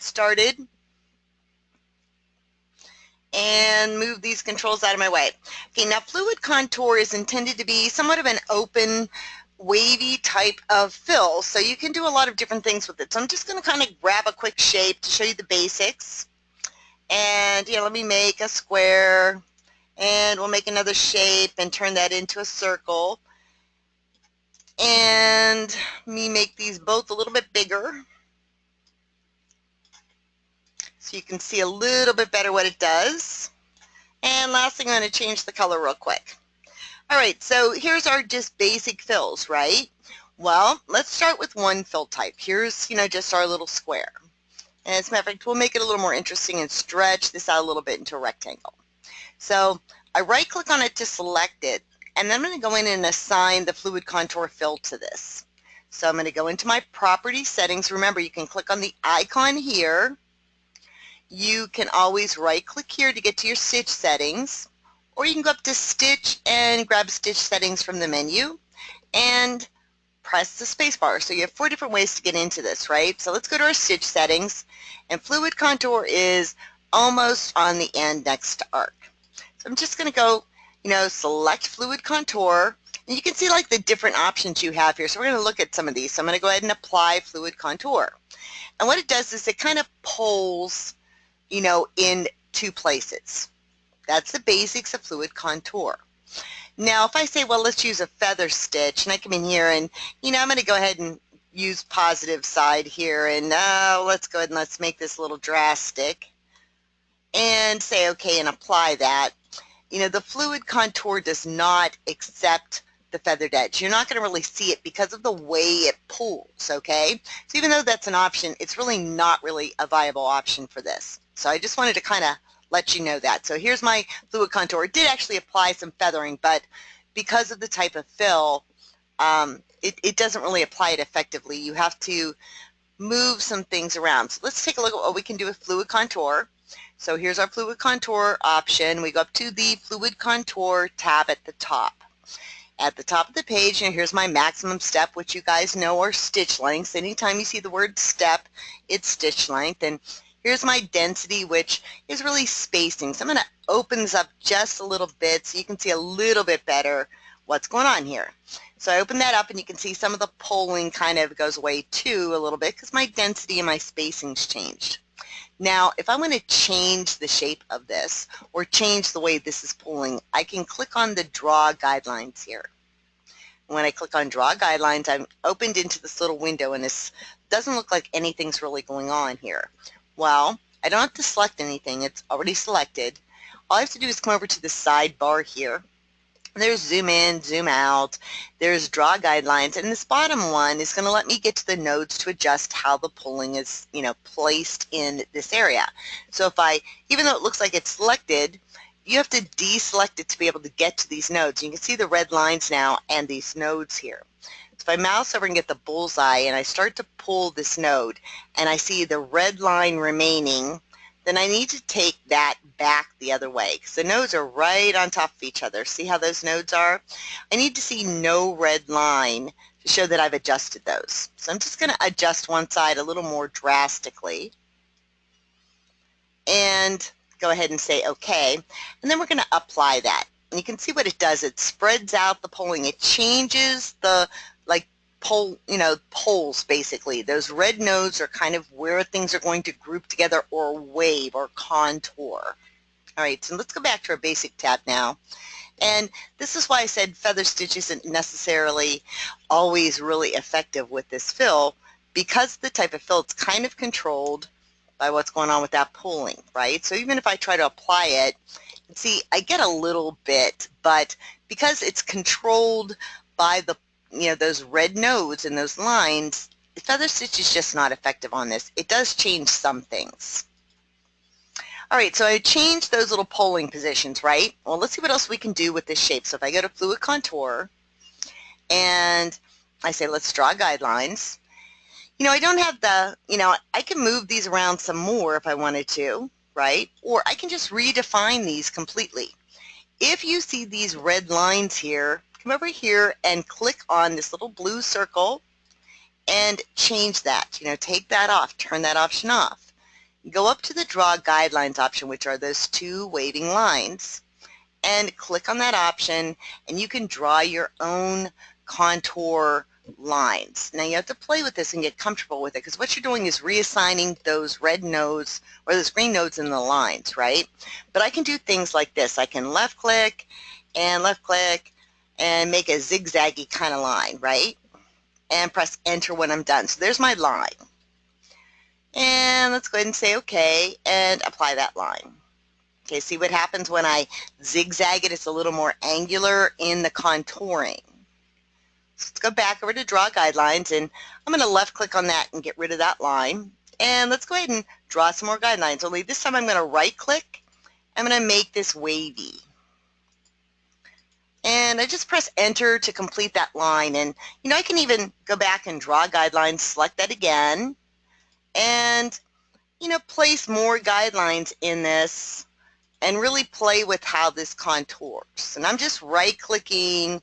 started and move these controls out of my way. Okay, now Fluid Contour is intended to be somewhat of an open, wavy type of fill, so you can do a lot of different things with it. So I'm just going to kind of grab a quick shape to show you the basics. And let me make a square, and we'll make another shape and turn that into a circle. And me make these both a little bit bigger so you can see a little bit better what it does. And last thing, I'm going to change the color real quick. All right, so here's our just basic fills, right? Well, let's start with one fill type. Here's, just our little square. And as a matter of fact, we'll make it a little more interesting and stretch this out a little bit into a rectangle. So I right-click on it to select it, and then I'm going to go in and assign the Fluid Contour fill to this. So I'm going to go into my property settings. Remember, you can click on the icon here. You can always right-click here to get to your stitch settings, or you can go up to Stitch and grab Stitch Settings from the menu and press the space bar. So you have 4 different ways to get into this, right? So let's go to our Stitch Settings, and Fluid Contour is almost on the end next to Arc. So I'm just going to go, select Fluid Contour, and you can see like the different options you have here. So we're going to look at some of these. So I'm going to go ahead and apply Fluid Contour. And what it does is it kind of pulls in 2 places. That's the basics of Fluid Contour. Now, if I say, well, let's use a feather stitch, and I come in here and, I'm going to go ahead and use positive side here, and let's go ahead and let's make this a little drastic, and say OK and apply that. The Fluid Contour does not accept the feathered edge. You're not going to really see it because of the way it pulls, okay? So even though that's an option, it's really not really a viable option for this. So I just wanted to kind of let you know that. So here's my Fluid Contour. It did actually apply some feathering, but because of the type of fill, it doesn't really apply it effectively. You have to move some things around. So let's take a look at what we can do with Fluid Contour. So here's our Fluid Contour option. We go up to the Fluid Contour tab at the top. At the top of the page, here's my maximum step, which you guys know are stitch lengths. Anytime you see the word step, it's stitch length. And here's my density, which is really spacing. So I'm going to open this up just a little bit so you can see a little bit better what's going on here. So I open that up, and you can see some of the pulling kind of goes away too a little bit because my density and my spacing's changed. Now, if I want to change the shape of this or change the way this is pulling, I can click on the Draw Guidelines here. When I click on Draw Guidelines, I'm opened into this little window, and this doesn't look like anything's really going on here. Well, I don't have to select anything. It's already selected. All I have to do is come over to the sidebar here. There's zoom in, zoom out, there's draw guidelines, and this bottom one is going to let me get to the nodes to adjust how the pulling is, placed in this area. So even though it looks like it's selected, you have to deselect it to be able to get to these nodes. You can see the red lines now and these nodes here. So if I mouse over and get the bullseye and I start to pull this node and I see the red line remaining, then I need to take that back the other way because the nodes are right on top of each other. See how those nodes are? I need to see no red line to show that I've adjusted those. So I'm just going to adjust one side a little more drastically and go ahead and say OK. And then we're going to apply that. And you can see what it does. It spreads out the pulling. It changes the poles basically. Those red nodes are kind of where things are going to group together or wave or contour. All right, so let's go back to our basic tab now. And this is why I said feather stitch isn't necessarily always really effective with this fill, because the type of fill, it's kind of controlled by what's going on with that pulling, right? So even if I try to apply it, see, I get a little bit, but because it's controlled by the those red nodes and those lines, feather stitch is just not effective on this. It does change some things. All right, so I changed those little polling positions, right? Well, let's see what else we can do with this shape. So if I go to Fluid Contour and I say, let's draw guidelines, I don't have the, I can move these around some more if I wanted to, right? Or I can just redefine these completely. If you see these red lines here, come over here and click on this little blue circle and change that. Take that off, turn that option off. go up to the Draw Guidelines option, which are those two waving lines, and click on that option, and you can draw your own contour lines. Now you have to play with this and get comfortable with it, because what you're doing is reassigning those red nodes or those green nodes in the lines, right? But I can do things like this. I can left click and make a zigzaggy kind of line, right? And press enter when I'm done. So there's my line. And let's go ahead and say OK and apply that line. Okay, see what happens when I zigzag it? It's a little more angular in the contouring. So let's go back over to Draw Guidelines, and I'm going to left click on that and get rid of that line. And let's go ahead and draw some more guidelines, only this time I'm going to right click. I'm going to make this wavy. And I just press enter to complete that line. And you know, I can even go back and draw guidelines, select that again, and you know, place more guidelines in this and really play with how this contours. And I'm just right clicking.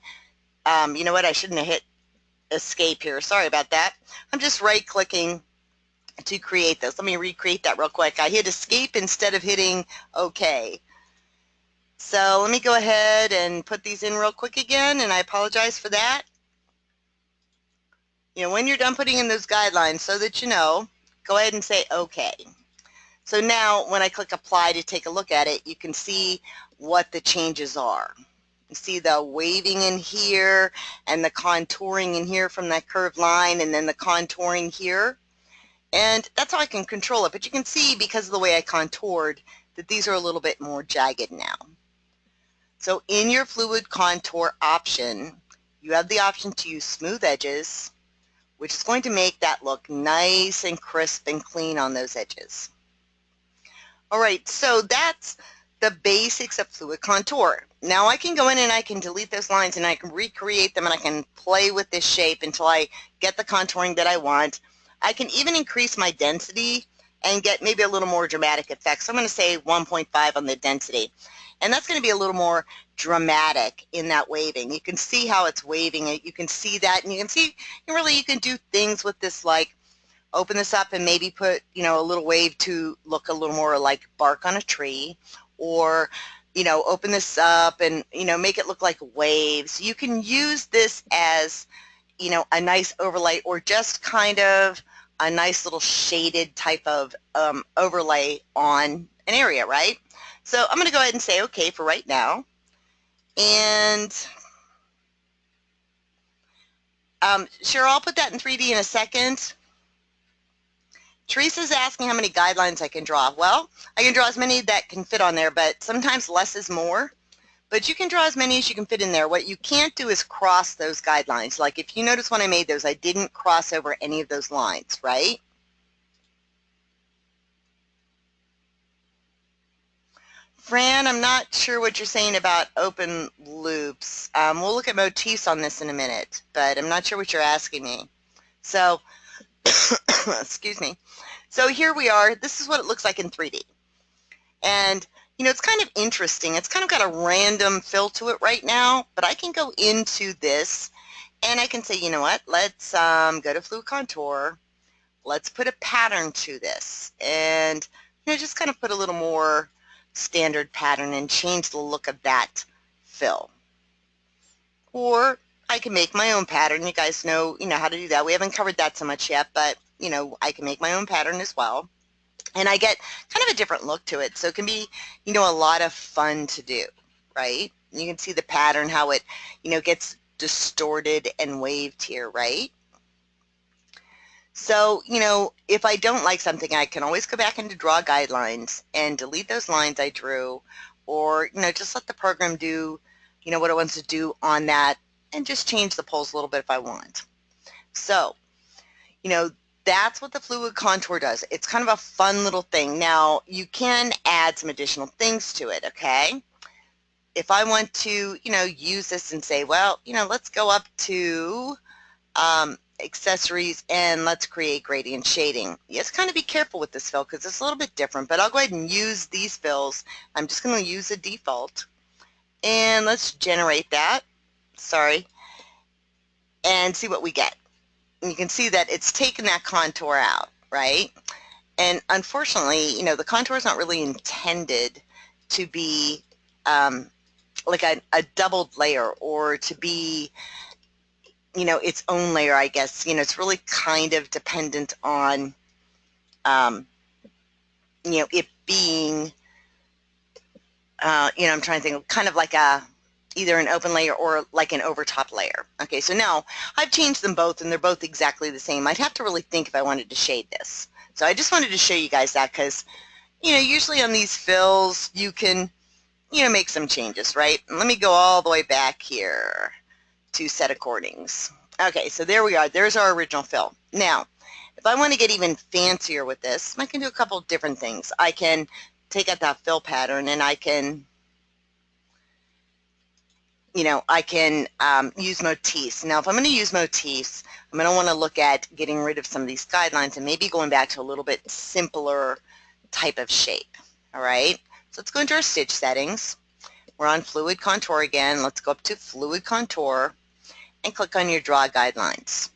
You know what, I shouldn't have hit escape here, sorry about that. I'm just right clicking to create this. Let me recreate that real quick. I hit escape instead of hitting OK. So let me go ahead and put these in real quick again, and I apologize for that. You know, when you're done putting in those guidelines, so that you know, go ahead and say OK. So now when I click apply to take a look at it, you can see what the changes are. You see the waving in here and the contouring in here from that curved line, and then the contouring here. And that's how I can control it. But you can see, because of the way I contoured, that these are a little bit more jagged now. So in your Fluid Contour option, you have the option to use smooth edges, which is going to make that look nice and crisp and clean on those edges. All right, so that's the basics of Fluid Contour. Now I can go in and I can delete those lines, and I can recreate them, and I can play with this shape until I get the contouring that I want. I can even increase my density and get maybe a little more dramatic effects. So I'm going to say 1.5 on the density. And that's going to be a little more dramatic in that waving. You can see how it's waving. You can see that, and you can see, really, you can do things with this, like open this up and maybe put, you know, a little wave to look a little more like bark on a tree, or, you know, open this up and, you know, make it look like waves. You can use this as, you know, a nice overlay, or just kind of a nice little shaded type of overlay on an area, right? So I'm going to go ahead and say OK for right now. And sure, I'll put that in 3D in a second. Teresa's asking how many guidelines I can draw. Well, I can draw as many that can fit on there, but sometimes less is more. But you can draw as many as you can fit in there. What you can't do is cross those guidelines. Like if you notice when I made those, I didn't cross over any of those lines, right? Fran, I'm not sure what you're saying about open loops. We'll look at motifs on this in a minute, but I'm not sure what you're asking me. So, excuse me. So here we are. This is what it looks like in 3D. And, you know, it's kind of interesting. It's kind of got a random fill to it right now, but I can go into this and I can say, you know what, let's go to Fluid Contour. Let's put a pattern to this, and, you know, just kind of put a little more standard pattern and change the look of that fill. Or I can make my own pattern. You guys know, how to do that. We haven't covered that so much yet, but, you know, I can make my own pattern as well. And I get kind of a different look to it. So it can be, you know, a lot of fun to do, right? You can see the pattern, how it, you know, gets distorted and waved here, right? So, you know, if I don't like something, I can always go back into Draw Guidelines and delete those lines I drew, or, you know, just let the program do, you know, what it wants to do on that, and just change the poles a little bit if I want. So, you know, that's what the Fluid Contour does. It's kind of a fun little thing. Now, you can add some additional things to it, okay? If I want to, you know, use this and say, well, you know, let's go up to accessories and let's create gradient shading. You just kind of be careful with this fill because it's a little bit different, but I'll go ahead and use these fills. I'm just going to use the default, and let's generate that. Sorry. And see what we get. And you can see that it's taken that contour out, right? And unfortunately, the contour is not really intended to be like a doubled layer or to be, its own layer, I guess. It's really kind of dependent on, it being, I'm trying to think, kind of like either an open layer or like an overtop layer. Okay, so now I've changed them both and they're both exactly the same. I'd have to really think if I wanted to shade this. So I just wanted to show you guys that because, usually on these fills you can, make some changes, right? And let me go all the way back here to set accordings. Okay, so there we are. There's our original fill. Now, if I want to get even fancier with this, I can do a couple of different things. I can take out that fill pattern and I can, use motifs. Now, if I'm going to use motifs, I'm going to want to look at getting rid of some of these guidelines and maybe going back to a little bit simpler type of shape. All right, so let's go into our stitch settings. We're on Fluid Contour again. Let's go up to Fluid Contour and click on your draw guidelines.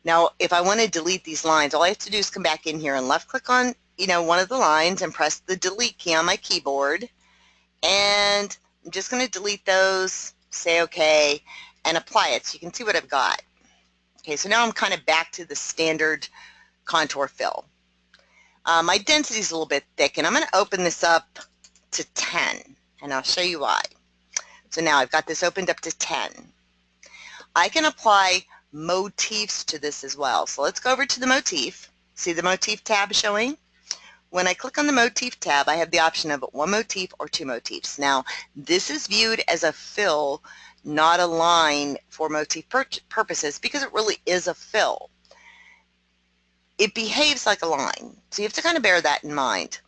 Now, if I want to delete these lines, all I have to do is come back in here and left click on, one of the lines and press the delete key on my keyboard. And I'm just going to delete those, say OK, and apply it so you can see what I've got. Okay, so now I'm kind of back to the standard contour fill. My density is a little bit thick, and I'm going to open this up to 10, and I'll show you why. So now I've got this opened up to 10. I can apply motifs to this as well. So let's go over to the motif. See the motif tab showing? When I click on the motif tab, I have the option of one motif or two motifs. Now, this is viewed as a fill, not a line for motif purposes, because it really is a fill. It behaves like a line, so you have to kind of bear that in mind.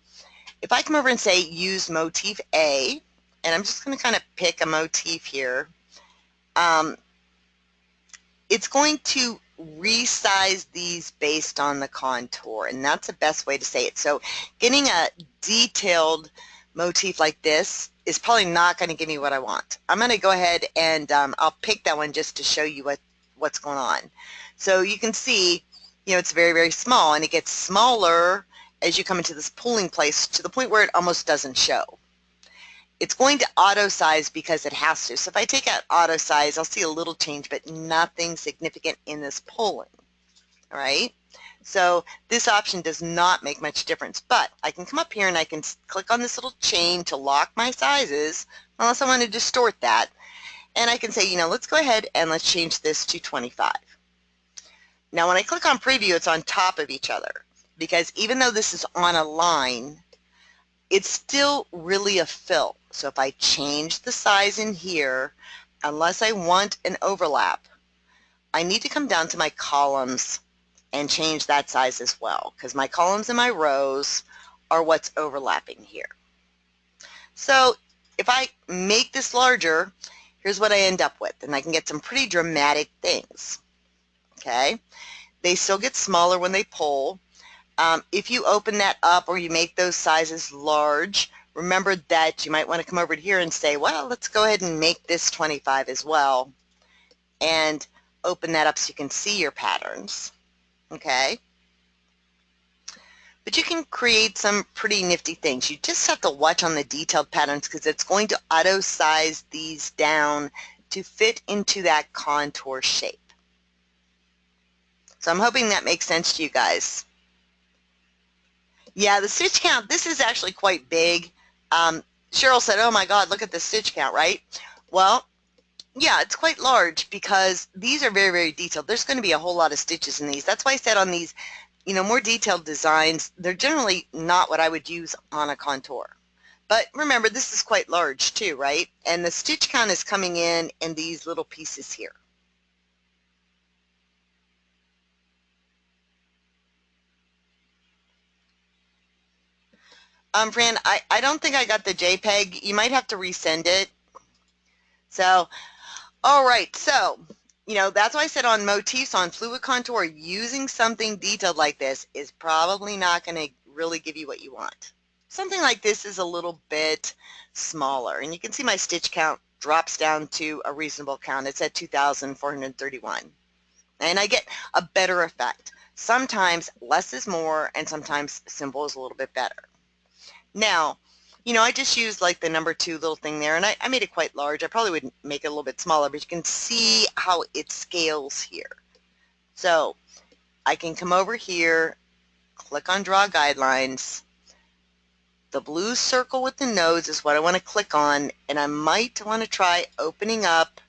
If I come over and say use motif A, and I'm just going to kind of pick a motif here, it's going to resize these based on the contour, and that's the best way to say it. So getting a detailed motif like this is probably not going to give me what I want. I'm going to go ahead and I'll pick that one just to show you what's going on. So you can see, it's very, very small, and it gets smaller as you come into this pooling place to the point where it almost doesn't show. It's going to auto size because it has to. So if I take out auto size, I'll see a little change, but nothing significant in this pooling. All right? So this option does not make much difference, but I can come up here and I can click on this little chain to lock my sizes, unless I want to distort that. And I can say, let's go ahead and let's change this to 25. Now when I click on preview, it's on top of each other, because even though this is on a line, it's still really a fill. So if I change the size in here, unless I want an overlap, I need to come down to my columns and change that size as well, because my columns and my rows are what's overlapping here. So if I make this larger, here's what I end up with, and I can get some pretty dramatic things. Okay, they still get smaller when they pull. If you open that up or you make those sizes large, remember that you might want to come over here and say, well, let's go ahead and make this 25 as well, and open that up so you can see your patterns. Okay? But you can create some pretty nifty things. You just have to watch on the detailed patterns, because it's going to auto size these down to fit into that contour shape. So I'm hoping that makes sense to you guys. Yeah, the stitch count, this is actually quite big. Cheryl said, oh my God, look at the stitch count, right? Well, yeah, it's quite large because these are very, very detailed. There's going to be a whole lot of stitches in these. That's why I said on these, more detailed designs, they're generally not what I would use on a contour. But remember, this is quite large too, right? And the stitch count is coming in these little pieces here. Fran, I don't think I got the JPEG. You might have to resend it. So, all right. So, that's why I said on motifs, on Fluid Contour, using something detailed like this is probably not going to really give you what you want. Something like this is a little bit smaller. And you can see my stitch count drops down to a reasonable count. It's at 2,431. And I get a better effect. Sometimes less is more, and sometimes simple is a little bit better. Now, I just used like the number 2 little thing there, and I made it quite large. I probably would make it a little bit smaller, but you can see how it scales here. So I can come over here, click on Draw Guidelines. The blue circle with the nose is what I want to click on, and I might want to try opening up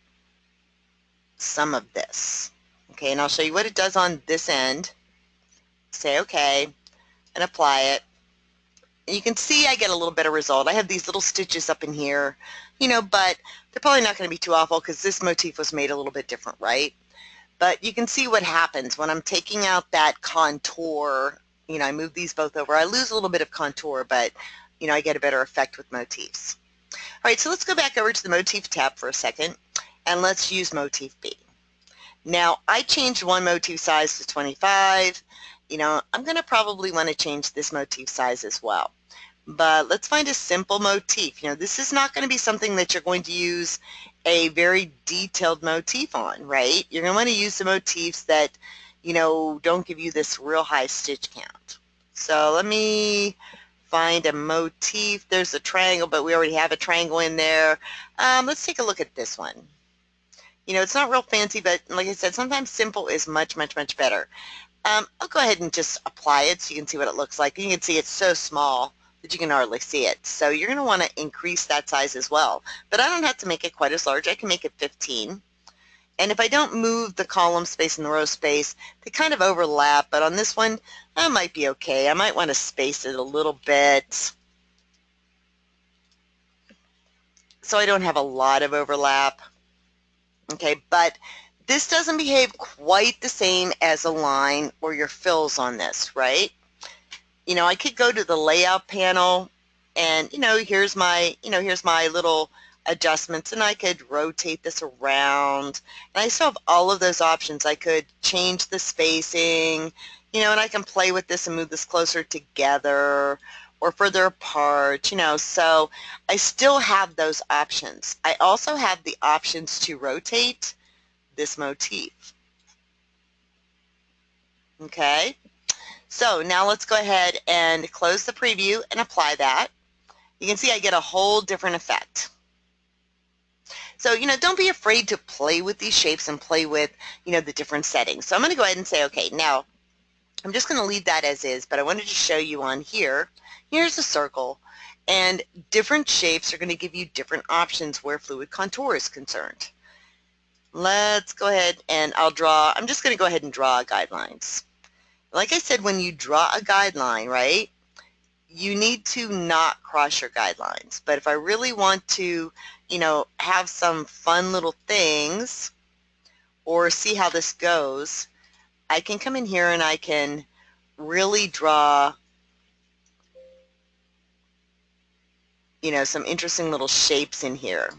some of this. Okay, and I'll show you what it does on this end. Say OK, and apply it. And you can see I get a little better result. I have these little stitches up in here, but they're probably not going to be too awful because this motif was made a little bit different, right? But you can see what happens when I'm taking out that contour. I move these both over. I lose a little bit of contour, but I get a better effect with motifs. All right, so let's go back over to the motif tab for a second, and let's use motif B. Now, I changed one motif size to 25. I'm going to probably want to change this motif size as well. But let's find a simple motif. This is not going to be something that you're going to use a very detailed motif on, right? You're going to want to use the motifs that, don't give you this real high stitch count. So let me find a motif. There's a triangle, but we already have a triangle in there. Let's take a look at this one. It's not real fancy, but like I said, sometimes simple is much, much, much better. I'll go ahead and just apply it so you can see what it looks like. You can see it's so small that you can hardly see it. So you're going to want to increase that size as well. But I don't have to make it quite as large. I can make it 15. And if I don't move the column space and the row space, they kind of overlap. But on this one, that might be okay. I might want to space it a little bit so I don't have a lot of overlap. Okay, but this doesn't behave quite the same as a line or your fills on this, right? I could go to the layout panel and, here's my little adjustments, and I could rotate this around. And I still have all of those options. I could change the spacing, and I can play with this and move this closer together or further apart, so I still have those options. I also have the options to rotate this motif. Okay, so now let's go ahead and close the preview and apply that. You can see I get a whole different effect. So, don't be afraid to play with these shapes and play with, the different settings. So I'm going to go ahead and say, okay, now I'm just going to leave that as is, but I wanted to show you on here. Here's a circle, and different shapes are going to give you different options where FluidContour is concerned. Let's go ahead and I'm just going to go ahead and draw guidelines. Like I said, when you draw a guideline, right, you need to not cross your guidelines. But if I really want to, have some fun little things or see how this goes, I can come in here and I can really draw, some interesting little shapes in here.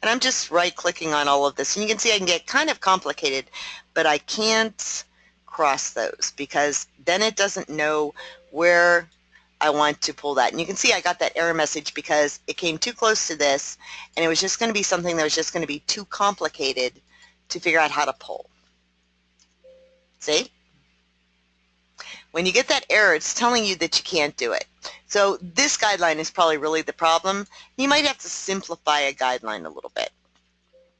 And I'm just right-clicking on all of this. And you can see I can get kind of complicated, but I can't cross those because then it doesn't know where I want to pull that. And you can see I got that error message because it came too close to this, and it was just going to be something that was just going to be too complicated to figure out how to pull. See? When you get that error, it's telling you that you can't do it. So this guideline is probably really the problem. You might have to simplify a guideline a little bit.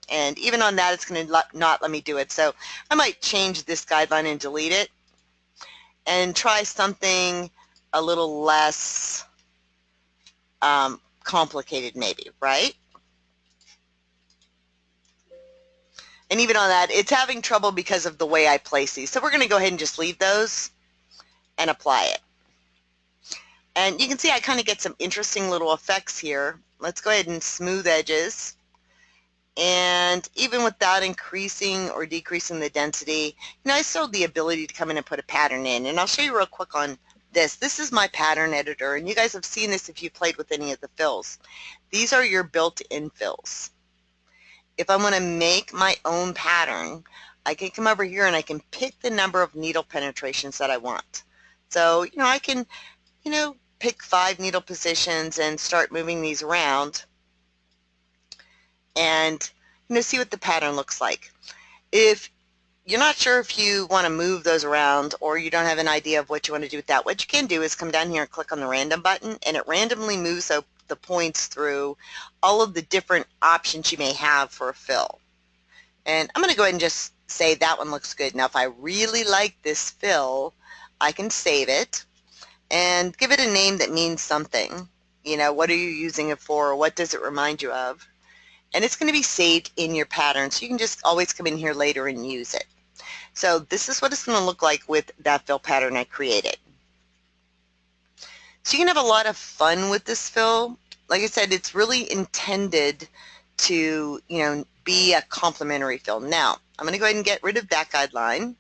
And even on that, it's going to not let me do it. So I might change this guideline and delete it and try something a little less complicated maybe, right? And even on that, it's having trouble because of the way I place these. So we're going to go ahead and just leave those and apply it. And you can see I kind of get some interesting little effects here. Let's go ahead and smooth edges. And even without increasing or decreasing the density, I still have the ability to come in and put a pattern in. And I'll show you real quick on this. This is my pattern editor, and you guys have seen this if you played with any of the fills. These are your built-in fills. If I want to make my own pattern, I can come over here and I can pick the number of needle penetrations that I want. So, I can, pick 5 needle positions and start moving these around. And, see what the pattern looks like. If you're not sure if you want to move those around or you don't have an idea of what you want to do with that, what you can do is come down here and click on the random button, and it randomly moves the points through all of the different options you may have for a fill. And I'm going to go ahead and just say that one looks good. Now if I really like this fill, I can save it and give it a name that means something. You know, what are you using it for? What does it remind you of? And it's going to be saved in your pattern, so you can just always come in here later and use it. So this is what it's going to look like with that fill pattern I created. So you can have a lot of fun with this fill. Like I said, it's really intended to, be a complementary fill. Now, I'm going to go ahead and get rid of that guideline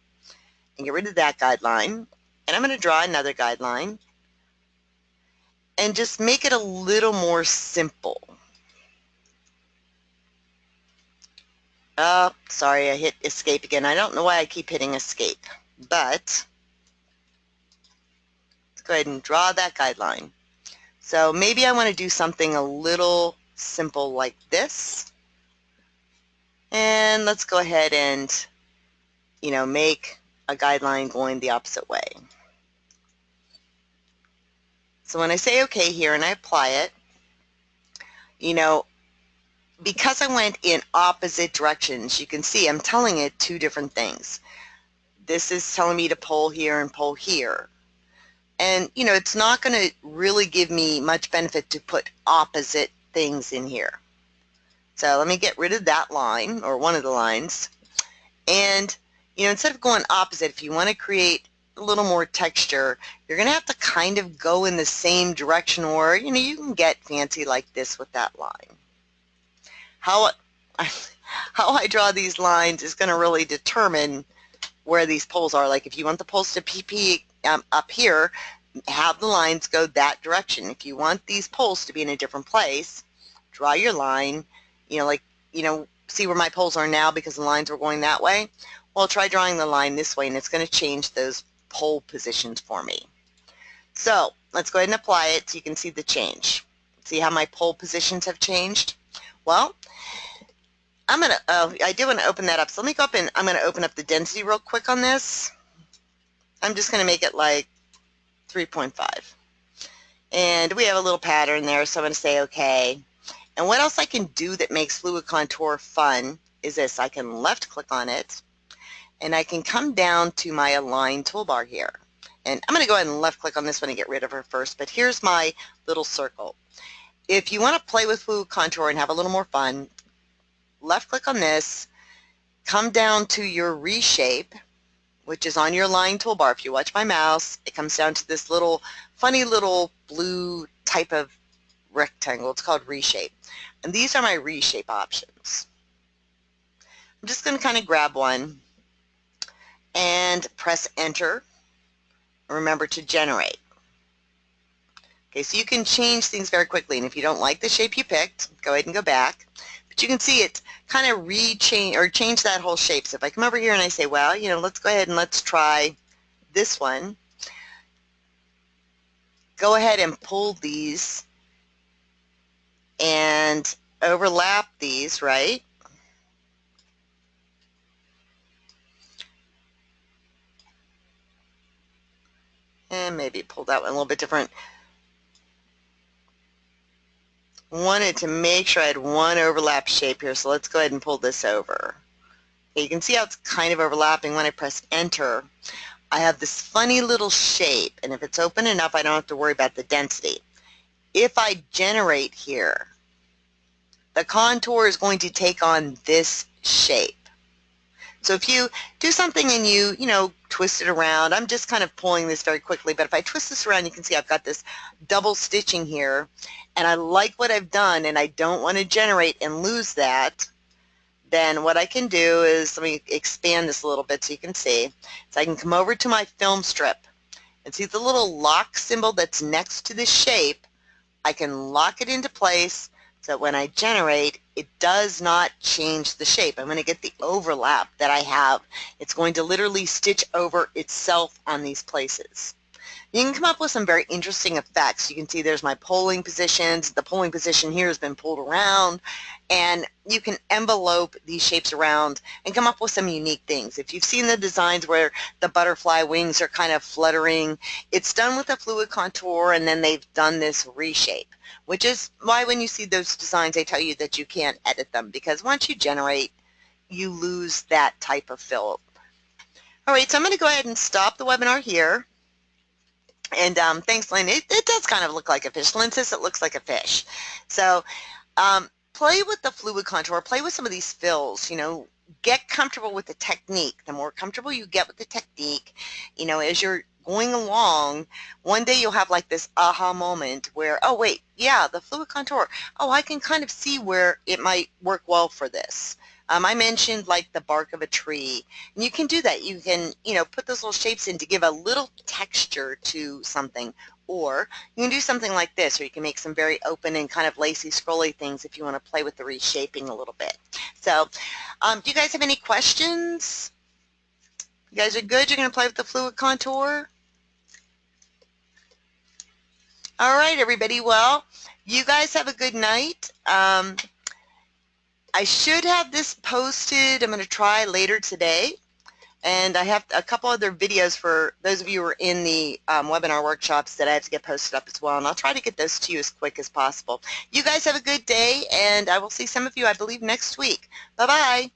and get rid of that guideline. And I'm going to draw another guideline and just make it a little more simple. Oh, sorry, I hit escape again. I don't know why I keep hitting escape, but let's go ahead and draw that guideline. So maybe I want to do something a little simple like this. And let's go ahead and, make a guideline going the opposite way. So when I say OK here and I apply it, because I went in opposite directions, you can see I'm telling it two different things. This is telling me to pull here and pull here. And, it's not going to really give me much benefit to put opposite things in here. So let me get rid of that line, or one of the lines. And, instead of going opposite, if you want to create a little more texture, you're going to have to kind of go in the same direction, or, you can get fancy like this with that line. How I draw these lines is going to really determine where these poles are. Like if you want the poles to PP up here, have the lines go that direction. If you want these poles to be in a different place, draw your line, see where my poles are now because the lines were going that way? Well, try drawing the line this way and it's going to change those pole positions for me. So let's go ahead and apply it so you can see the change. See how my pole positions have changed? Well, I do want to open that up. So let me go up and I'm going to open up the density real quick on this. I'm just going to make it like 3.5. And we have a little pattern there, so I'm going to say OK. And what else I can do that makes FluidContour fun is this. I can left click on it and I can come down to my align toolbar here. And I'm going to go ahead and left click on this one and get rid of her first, but here's my little circle. If you want to play with FluidContour and have a little more fun, left click on this, come down to your reshape, which is on your line toolbar. If you watch my mouse, it comes down to this little funny little blue type of rectangle. It's called reshape. And these are my reshape options. I'm just going to kind of grab one and press enter. Remember to generate. Okay, so you can change things very quickly, and if you don't like the shape you picked, go ahead and go back. But you can see it kind of change that whole shape. So if I come over here and I say, well, let's go ahead and let's try this one. Go ahead and pull these and overlap these, right? And maybe pull that one a little bit different. Wanted to make sure I had one overlap shape here, so let's go ahead and pull this over. Okay, you can see how it's kind of overlapping. When I press enter, I have this funny little shape, and if it's open enough, I don't have to worry about the density. If I generate here, the contour is going to take on this shape. So if you do something and you twist it around, I'm just kind of pulling this very quickly, but if I twist this around, you can see I've got this double stitching here, and I like what I've done, and I don't want to generate and lose that, then what I can do is, let me expand this a little bit so you can see. So I can come over to my film strip and see the little lock symbol that's next to the shape. I can lock it into place so that when I generate, it does not change the shape. I'm going to get the overlap that I have. It's going to literally stitch over itself on these places. You can come up with some very interesting effects. You can see there's my polling positions. The polling position here has been pulled around, and you can envelope these shapes around and come up with some unique things. If you've seen the designs where the butterfly wings are kind of fluttering, it's done with a fluid contour, and then they've done this reshape, which is why when you see those designs, they tell you that you can't edit them, because once you generate, you lose that type of fill. All right, so I'm going to go ahead and stop the webinar here. And thanks, Lynn. It does kind of look like a fish. Lynn says it looks like a fish. So play with the fluid contour. Play with some of these fills. You know, get comfortable with the technique. The more comfortable you get with the technique, you know, as you're going along, one day you'll have like this aha moment where, oh, wait, yeah, the fluid contour. Oh, I can kind of see where it might work well for this. I mentioned like the bark of a tree, and you can do that. You can, you know, put those little shapes in to give a little texture to something, or you can do something like this, or you can make some very open and kind of lacy, scrolly things if you want to play with the reshaping a little bit. So, do you guys have any questions? You guys are good? You're going to play with the fluid contour? All right, everybody. Well, you guys have a good night. I should have this posted. I'm going to try later today. And I have a couple other videos for those of you who are in the webinar workshops that I have to get posted up as well. And I'll try to get those to you as quick as possible. You guys have a good day, and I will see some of you, I believe, next week. Bye-bye.